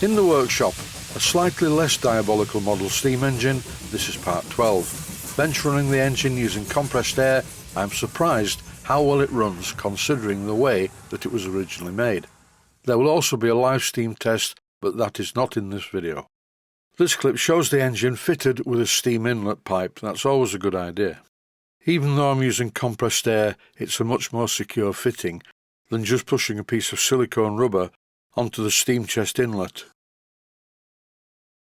In the workshop, a slightly less diabolical model steam engine. This is part 12. Bench running the engine using compressed air. I'm surprised how well it runs considering the way that it was originally made. There will also be a live steam test, but that is not in this video. This clip shows the engine fitted with a steam inlet pipe. That's always a good idea. Even though I'm using compressed air, it's a much more secure fitting than just pushing a piece of silicone rubber onto the steam chest inlet.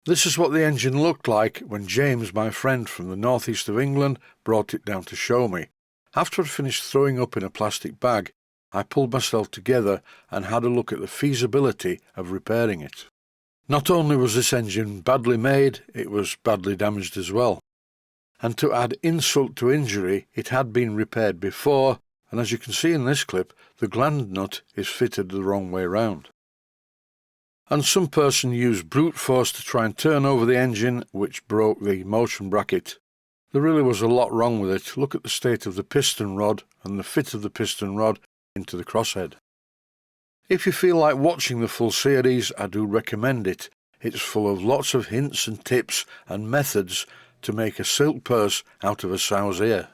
This is what the engine looked like when James, my friend from the northeast of England, brought it down to show me. After I'd finished throwing up in a plastic bag, I pulled myself together and had a look at the feasibility of repairing it. Not only was this engine badly made, it was badly damaged as well. And to add insult to injury, it had been repaired before, and as you can see in this clip, the gland nut is fitted the wrong way round. And some person used brute force to try and turn over the engine, which broke the motion bracket. There really was a lot wrong with it. Look at the state of the piston rod and the fit of the piston rod into the crosshead. If you feel like watching the full series, I do recommend it. It's full of lots of hints and tips and methods to make a silk purse out of a sow's ear.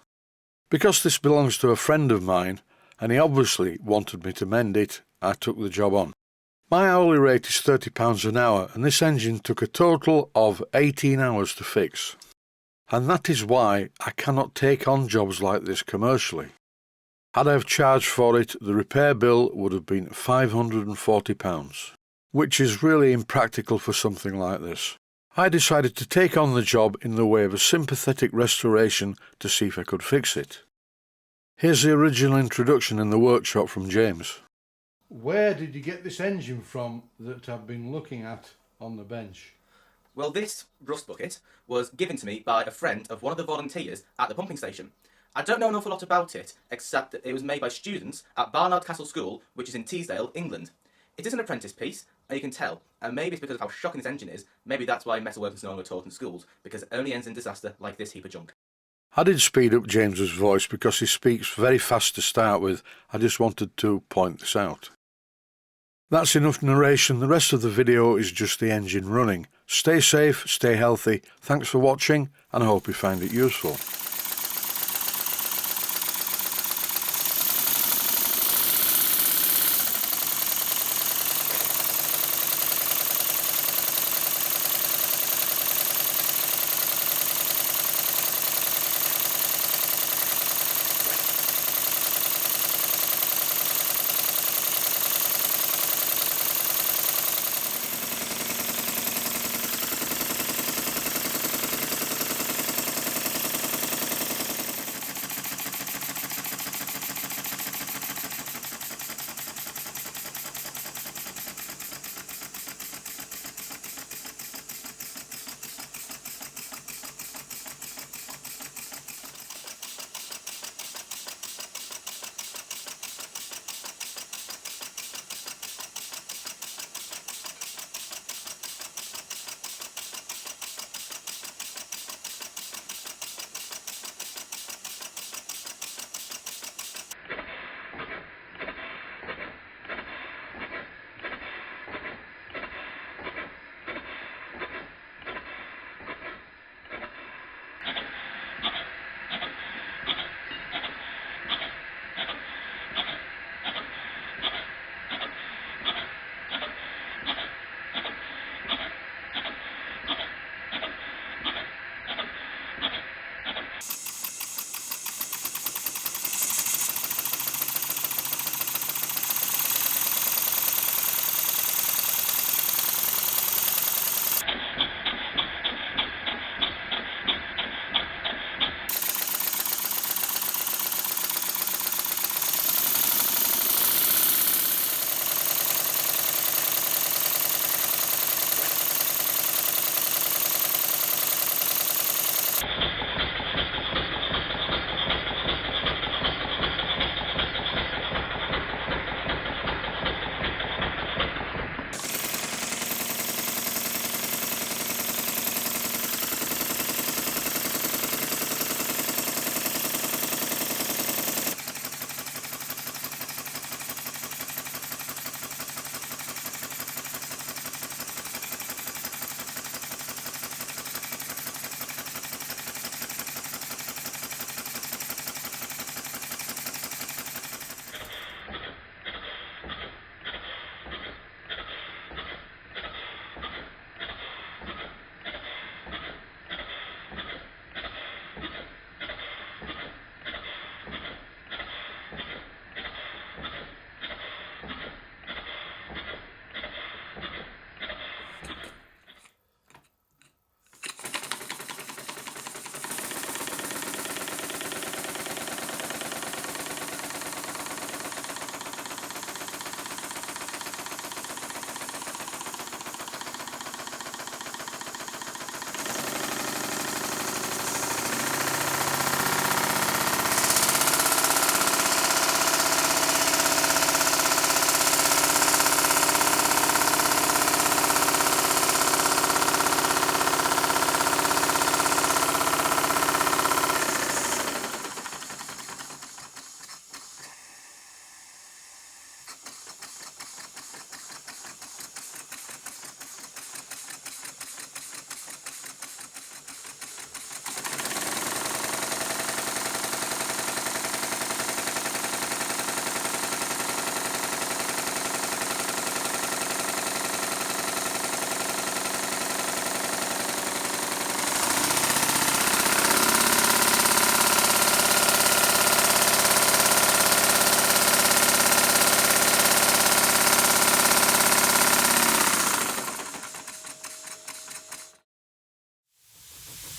Because this belongs to a friend of mine, and he obviously wanted me to mend it, I took the job on. My hourly rate is £30 an hour, and this engine took a total of 18 hours to fix. And that is why I cannot take on jobs like this commercially. Had I have charged for it, the repair bill would have been £540, which is really impractical for something like this. I decided to take on the job in the way of a sympathetic restoration to see if I could fix it. Here's the original introduction in the workshop from James. Where did you get this engine from that I've been looking at on the bench? Well, this rust bucket was given to me by a friend of one of the volunteers at the pumping station. I don't know an awful lot about it, except that it was made by students at Barnard Castle School, which is in Teesdale, England. It is an apprentice piece, and you can tell, and maybe it's because of how shocking this engine is, maybe that's why metalwork is no longer taught in schools, because it only ends in disaster like this heap of junk. I did speed up James's voice because he speaks very fast to start with. I just wanted to point this out. That's enough narration. The rest of the video is just the engine running. Stay safe, stay healthy. Thanks for watching, and I hope you find it useful.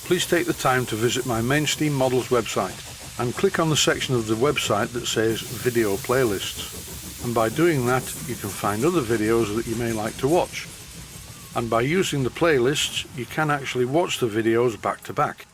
please take the time to visit my Mainsteam Models website and click on the section of the website that says Video Playlists. And by doing that, you can find other videos that you may like to watch. And by using the playlists, you can actually watch the videos back to back.